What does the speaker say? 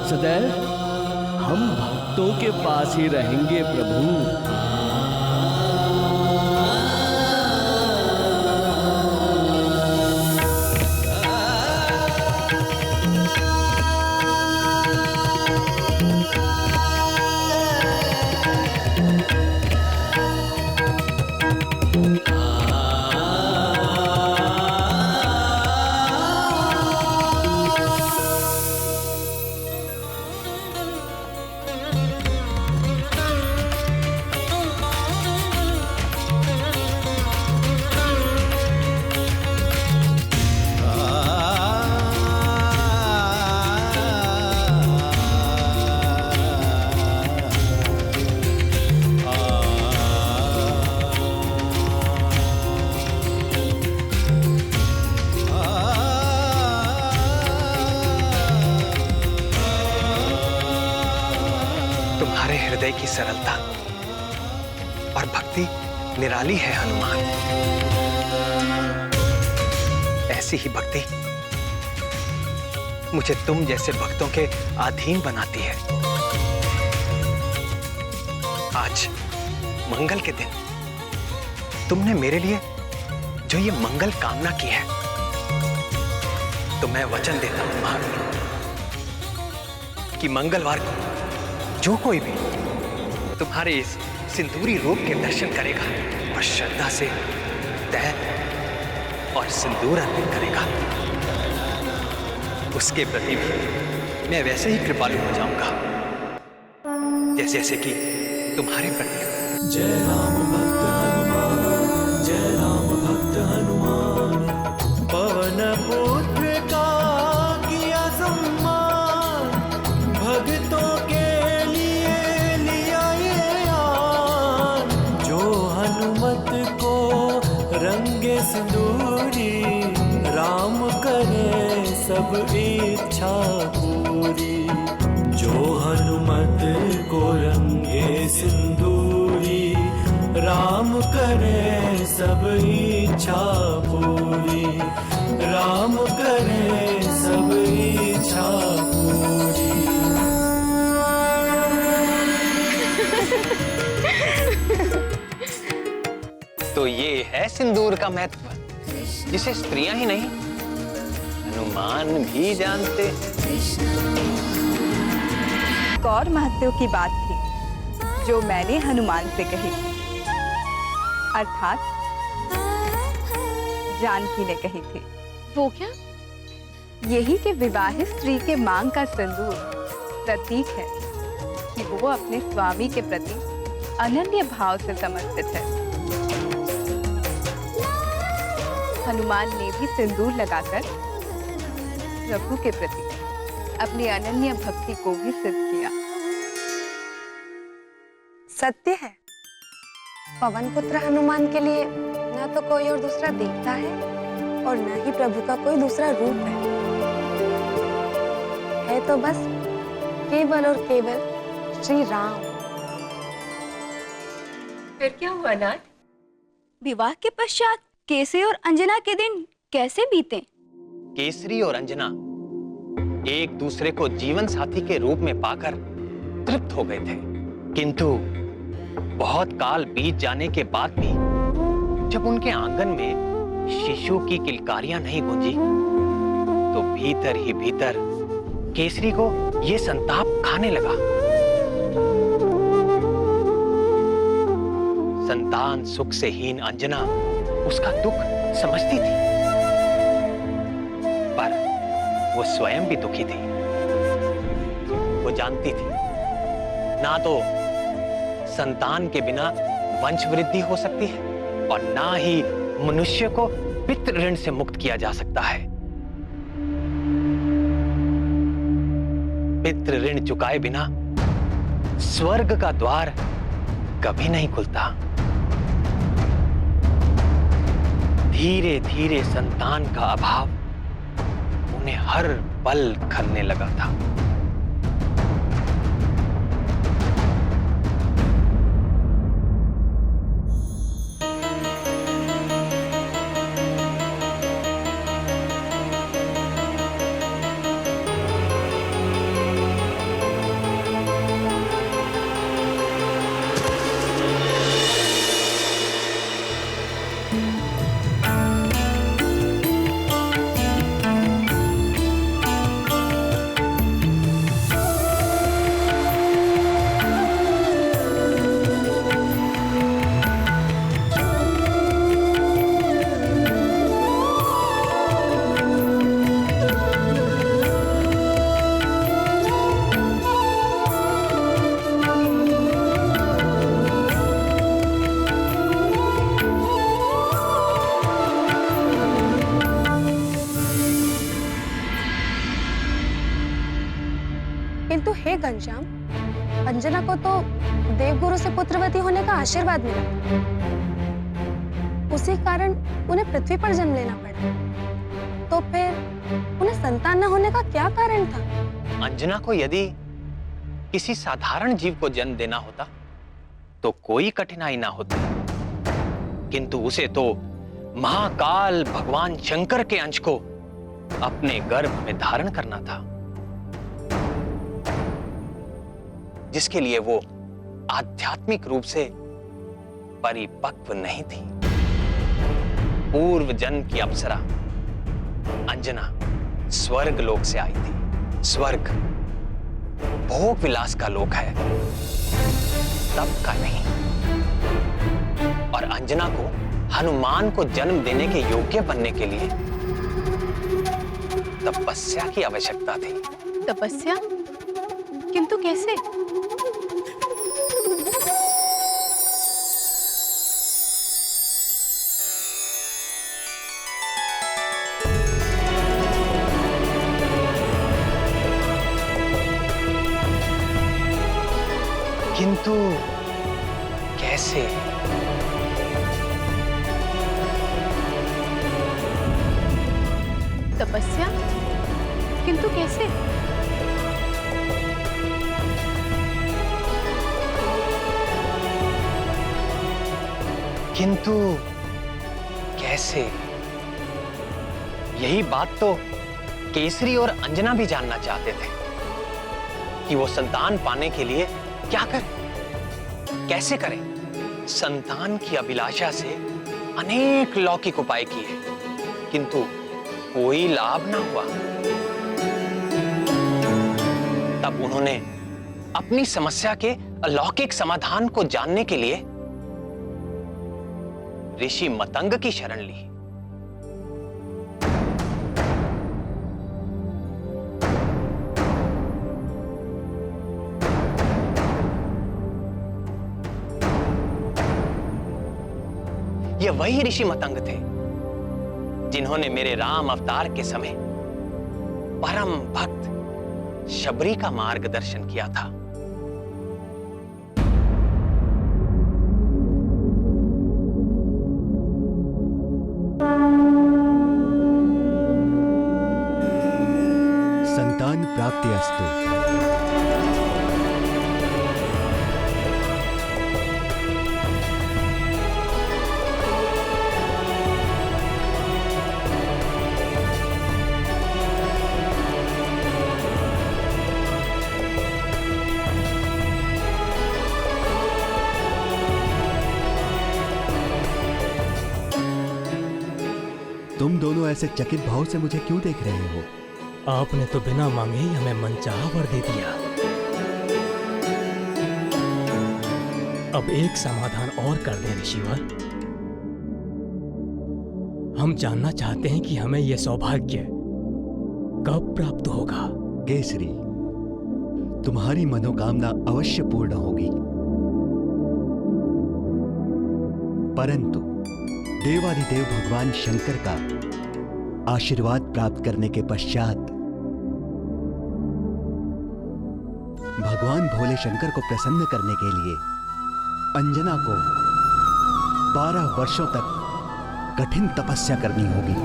सदैव हम भक्तों के पास ही रहेंगे प्रभु। तुम्हारे हृदय की सरलता और भक्ति निराली है हनुमान। ऐसी ही भक्ति मुझे तुम जैसे भक्तों के अधीन बनाती है। आज मंगल के दिन तुमने मेरे लिए जो ये मंगल कामना की है, तो मैं वचन देता हूं महारानी कि मंगलवार को जो कोई भी तुम्हारे इस सिंदूरी रूप के दर्शन करेगा और श्रद्धा से तैल और सिंदूर अर्पित करेगा, उसके प्रति भी मैं वैसे ही कृपालु हो जाऊंगा जैसे जैसे कि तुम्हारे प्रति। जय राम भक्त हनुमान, जय राम भक्त हनुमान। पवन पुत्र का किया सम्मान, भक्तों के लिए लिया ये आन। जो हनुमत को रंगे सिंदूरी, राम करे सब इच्छा पूरी। जो हनुमत को रंगे सिंदूरी, राम करे सब इच्छा पूरी। राम करे सब इच्छा पूरी। तो ये है सिंदूर का महत्व, जिसे स्त्रियां ही नहीं हनुमान भी जानते। एक और महत्व की बात थी जो मैंने हनुमान से कही, अर्थात जानकी ने कही थी। वो क्या? यही कि विवाहित स्त्री के मांग का सिंदूर प्रतीक है कि वो अपने स्वामी के प्रति अनन्य भाव से समर्पित है। हनुमान ने भी सिंदूर लगाकर प्रभु के प्रति अपनी अनन्य भक्ति को भी सिद्ध किया। सत्य है, पवन पुत्र हनुमान के लिए न तो कोई और दूसरा देवता है और न ही प्रभु का कोई दूसरा रूप है तो बस केवल और केवल श्री राम। फिर क्या हुआ नाथ? विवाह के पश्चात केसरी और अंजना के दिन कैसे बीते? केसरी और अंजना एक दूसरे को जीवन साथी के रूप में पाकर तृप्त हो गए थे, किंतु बहुत काल बीत जाने के बाद भी जब उनके आंगन में शिशु की किलकारियां नहीं गूंजी, तो भीतर ही भीतर केसरी को यह संताप खाने लगा। संतान सुख से हीन अंजना उसका दुख समझती थी, पर वो स्वयं भी दुखी थी। वो जानती थी ना तो संतान के बिना वंश वृद्धि हो सकती है और ना ही मनुष्य को पितृ ऋण से मुक्त किया जा सकता है। पितृ ऋण चुकाए बिना स्वर्ग का द्वार कभी नहीं खुलता। धीरे धीरे संतान का अभाव उन्हें हर पल खलने लगा था। किंतु हे घनश्याम, अंजना को तो देवगुरु से पुत्रवती होने का आशीर्वाद मिला, उसी कारण उन्हें पृथ्वी पर जन्म लेना पड़ा। तो फिर उन्हें संतान न होने का क्या कारण था? अंजना को यदि किसी साधारण जीव को जन्म देना होता तो कोई कठिनाई ना होती, किंतु उसे तो महाकाल भगवान शंकर के अंश को अपने गर्भ में धारण करना था, जिसके लिए वो आध्यात्मिक रूप से परिपक्व नहीं थी। पूर्व जन्म की अप्सरा अंजना स्वर्ग लोक से आई थी। स्वर्ग भोग विलास का लोक है, तप का नहीं। और अंजना को हनुमान को जन्म देने के योग्य बनने के लिए तपस्या की आवश्यकता थी। तपस्या? किंतु कैसे? किंतु कैसे? तपस्या? किंतु कैसे? किंतु कैसे? यही बात तो केसरी और अंजना भी जानना चाहते थे कि वो संतान पाने के लिए क्या करें, कैसे करें। संतान की अभिलाषा से अनेक लौकिक उपाय किए, किंतु कोई लाभ ना हुआ। तब उन्होंने अपनी समस्या के अलौकिक समाधान को जानने के लिए ऋषि मतंग की शरण ली। ये वही ऋषि मतंग थे जिन्होंने मेरे राम अवतार के समय परम भक्त शबरी का मार्गदर्शन किया था। संतान प्राप्ति अस्तु। तुम दोनों ऐसे चकित भाव से मुझे क्यों देख रहे हो? आपने तो बिना मांगे ही हमें मनचाहा वर दे दिया। अब एक समाधान और कर दें ऋषिवर। हम जानना चाहते हैं कि हमें यह सौभाग्य कब प्राप्त होगा। केसरी, तुम्हारी मनोकामना अवश्य पूर्ण होगी, परंतु देवाधिदेव भगवान शंकर का आशीर्वाद प्राप्त करने के पश्चात भगवान भोले शंकर को प्रसन्न करने के लिए अंजना को 12 वर्षों तक कठिन तपस्या करनी होगी।